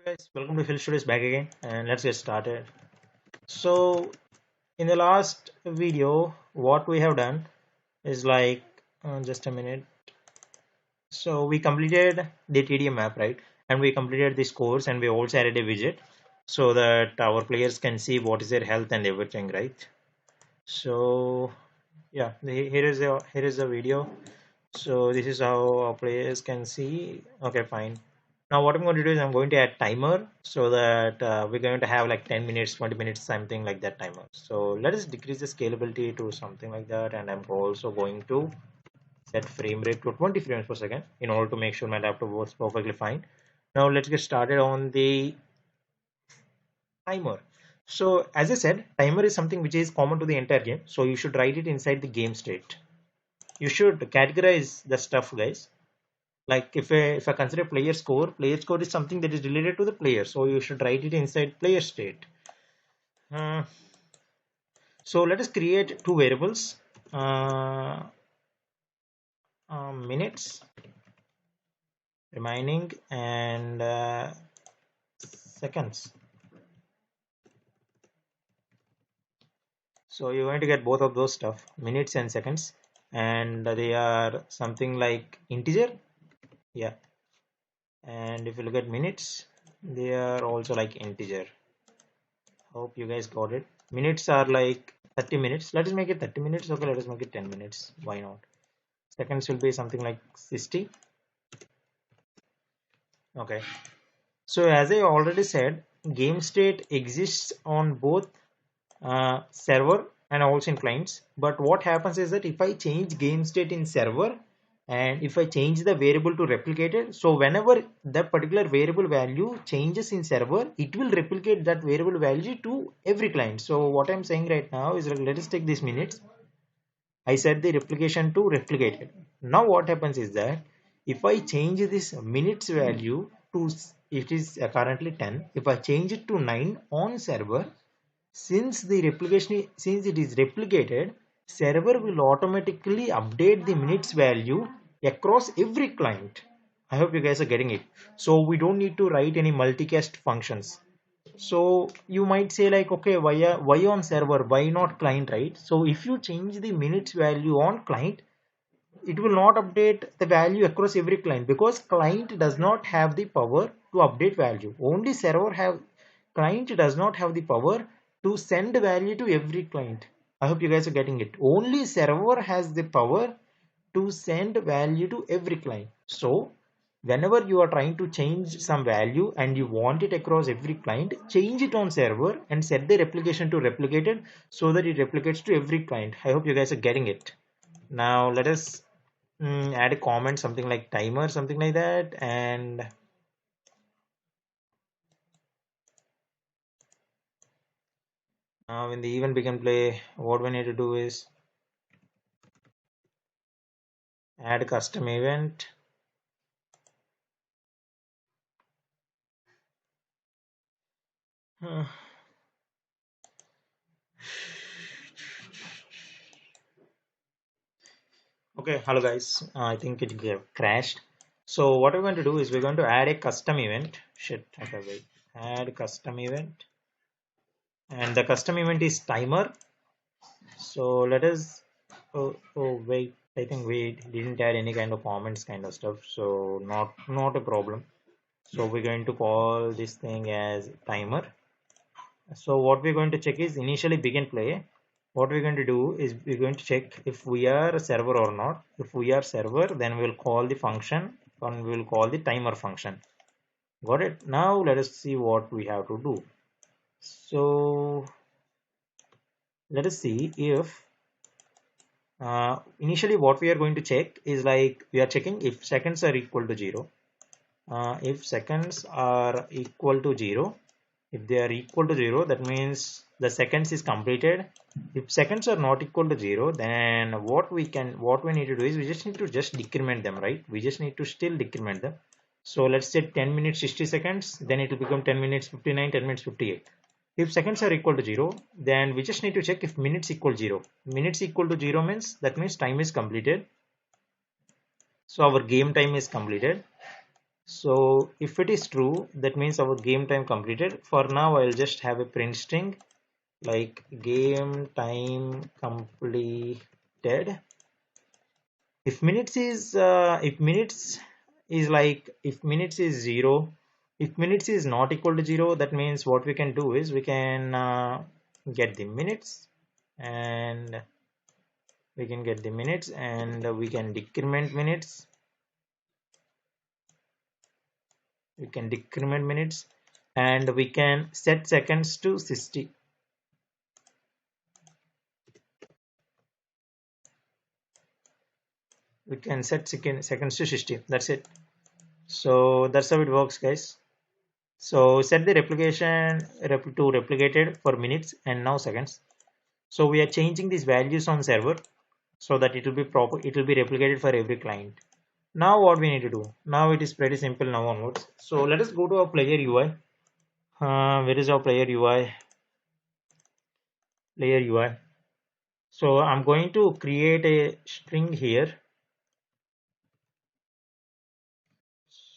Hello guys, welcome to Phil Studios back again and let's get started. So in the last video what we have done is just a minute. So we completed the TDM map, right? And we completed this course and we also added a widget so that our players can see what is their health and everything, right? So yeah, here is the video. So this is how our players can see. Okay, fine. Now what I'm going to do is I'm going to add timer so that we're going to have like 10 minutes, 20 minutes, something like that timer. So let us decrease the scalability to something like that. And I'm also going to set frame rate to 20 frames per second in order to make sure my laptop works perfectly fine. Now let's get started on the timer. So as I said, timer is something which is common to the entire game. So you should write it inside the game state. You should categorize the stuff, guys. Like if I consider player score is something that is related to the player, so you should write it inside player state. uh, so let us create two variables, uh, minutes remaining and seconds. So you're going to get both of those stuff, minutes and seconds, and they are something like integer. Yeah, and if you look at minutes, they are also like integer. Hope you guys got it. Minutes are like 30 minutes. Let us make it 30 minutes. Okay, let us make it 10 minutes. Why not? Seconds will be something like 60. Okay. So as I already said, game state exists on both server and also in clients. But what happens is that if I change game state in server and if I change the variable to replicated, so whenever that particular variable value changes in server, it will replicate that variable value to every client. So what I'm saying right now is like, let us take these minutes. I set the replication to replicated. Now what happens is that if I change this minutes value to, it is currently 10, if I change it to 9 on server, since it is replicated, server will automatically update the minutes value across every client. I hope you guys are getting it. So we don't need to write any multicast functions. So you might say like, okay, why on server, why not client, right? So if you change the minutes value on client, it will not update the value across every client because client does not have the power to update value. Only server have. Client does not have the power to send value to every client. I hope you guys are getting it. Only server has the power to send value to every client. So whenever you are trying to change some value and you want it across every client, change it on server and set the replication to replicated so that it replicates to every client. I hope you guys are getting it. Now let us add a comment, something like timer, something like that. And now when the event begin play, what we need to do is add custom event. Uh, okay, hello guys. I think it crashed. So what we're going to do is we're going to add a custom event. Shit. Okay, wait. Add custom event, and the custom event is timer. So let us. Oh wait. I think we didn't add any kind of comments, kind of stuff. So not a problem. So we're going to call this thing as timer. So what we're going to check is initially begin play. What we're going to do is we're going to check if we are a server or not. If we are server, then we'll call the function and we'll call the timer function. Got it? Now let us see what we have to do. So let us see if initially what we are going to check is like we are checking if seconds are equal to 0. If seconds are equal to 0, if they are equal to 0, that means the seconds is completed. If seconds are not equal to 0, then what we need to do is we just need to just decrement them, right? We just need to still decrement them. So let's say 10 minutes 60 seconds, then it will become 10 minutes 59, 10 minutes 58. If seconds are equal to 0, then we just need to check if minutes equal 0. Minutes equal to 0 means that means time is completed. So our game time is completed. So if it is true, that means our game time completed. For now, I'll just have a print string like game time completed. If minutes is 0, if minutes is not equal to 0, that means what we can do is we can get the minutes, and we can get the minutes and we can decrement minutes. We can decrement minutes and we can set seconds to 60. We can set seconds to 60. That's it. So that's how it works, guys. So set the replication to replicated for minutes and now seconds. So we are changing these values on server so that it will be proper. It will be replicated for every client. Now what we need to do? Now it is pretty simple now onwards. So let us go to our player UI. Where is our player UI? Player UI. So I'm going to create a string here.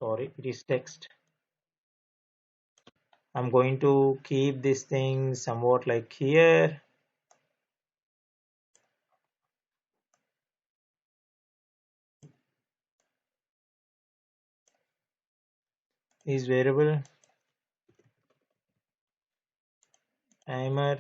Sorry, it is text. I'm going to keep this thing somewhat like here. Is variable timer.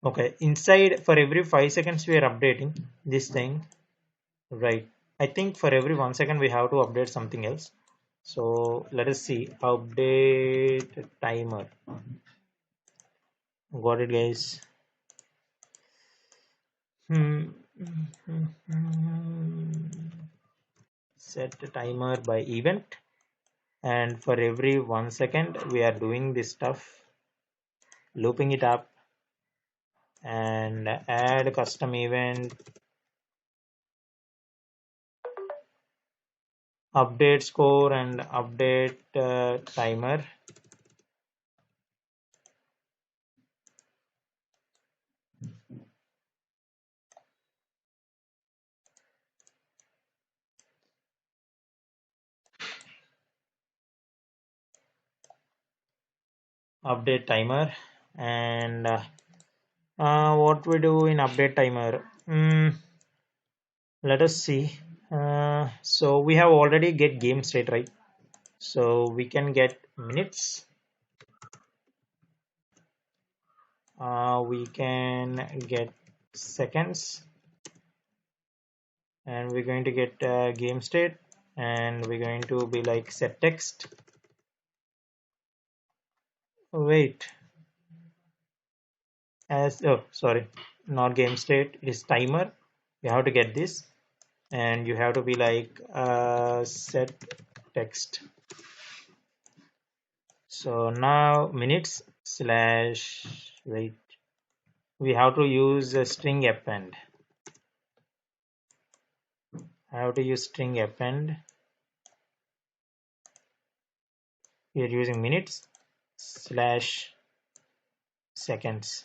Okay, inside for every 5 seconds we are updating this thing, right? I think for every 1 second we have to update something else. So let us see, update timer. Got it, guys. Set timer by event, and for every 1 second we are doing this stuff, looping it up, and add custom event, update score and update timer. Update timer, and what we do in update timer, let us see. So we have already get game state, right? So we can get minutes, we can get seconds, and we're going to get game state, and we're going to be like set text. Wait, sorry, not game state, it is timer. You have to get this, and you have to be like set text. So now minutes slash, wait, we have to use a string append. I have to use string append. We are using minutes slash seconds.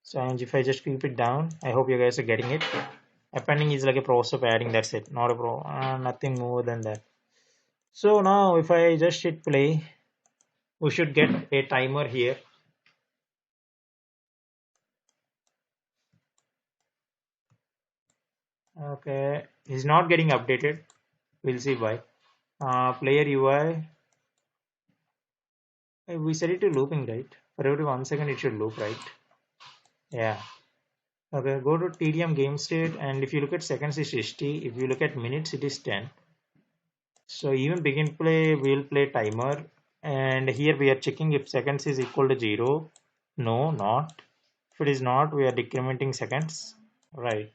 So and if I just keep it down, I hope you guys are getting it. Appending is like a process of adding, that's it, not a nothing more than that. So now if I just hit play, we should get a timer here. Okay, it's not getting updated. We'll see why. Player UI, we set it to looping, right? For every 1 second it should loop, right? Yeah. Okay, go to TDM game state, and if you look at seconds it's 60. If you look at minutes it is 10. So even begin play, we'll play timer, and here we are checking if seconds is equal to 0. No, not. If it is not, we are decrementing seconds. Right.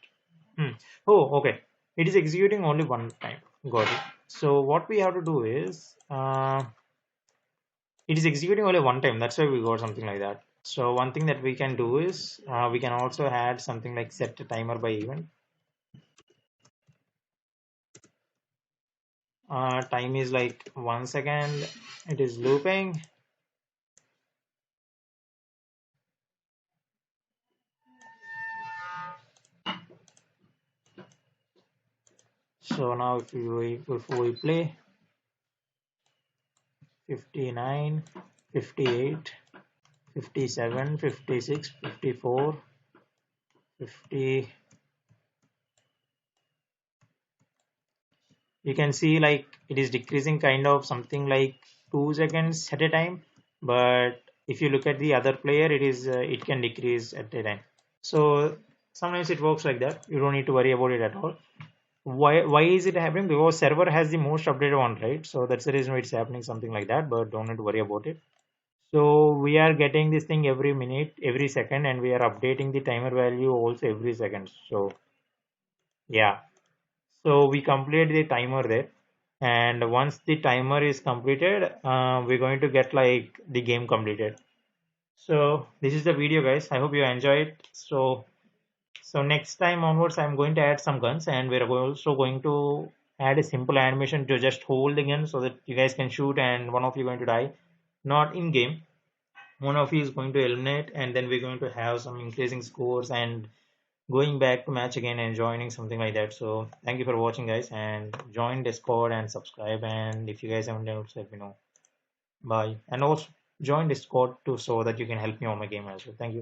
Oh, okay. It is executing only one time. Got it. So what we have to do is, it is executing only one time. That's why we got something like that. So one thing that we can do is, we can also add something like set timer by event. Time is like 1 second. It is looping. So now if we play 59, 58, 57, 56, 54, 50, you can see like it is decreasing kind of something like 2 seconds at a time. But if you look at the other player, it can decrease at a time. So sometimes it works like that. You don't need to worry about it at all. Why is it happening? Because server has the most updated one, right? So that's the reason why it's happening something like that. But don't need to worry about it. So we are getting this thing every minute, every second, and we are updating the timer value also every second. So yeah, so we complete the timer there, and once the timer is completed, we're going to get like the game completed. So this is the video, guys. I hope you enjoy it. So next time onwards, I'm going to add some guns, and we're also going to add a simple animation to just hold the gun so that you guys can shoot, and one of you going to die, not in game. One of you is going to eliminate, and then we're going to have some increasing scores and going back to match again and joining something like that. So thank you for watching, guys, and join Discord and subscribe. And if you guys haven't done it, let me know. Bye. And also join Discord too so that you can help me on my game as well. Thank you.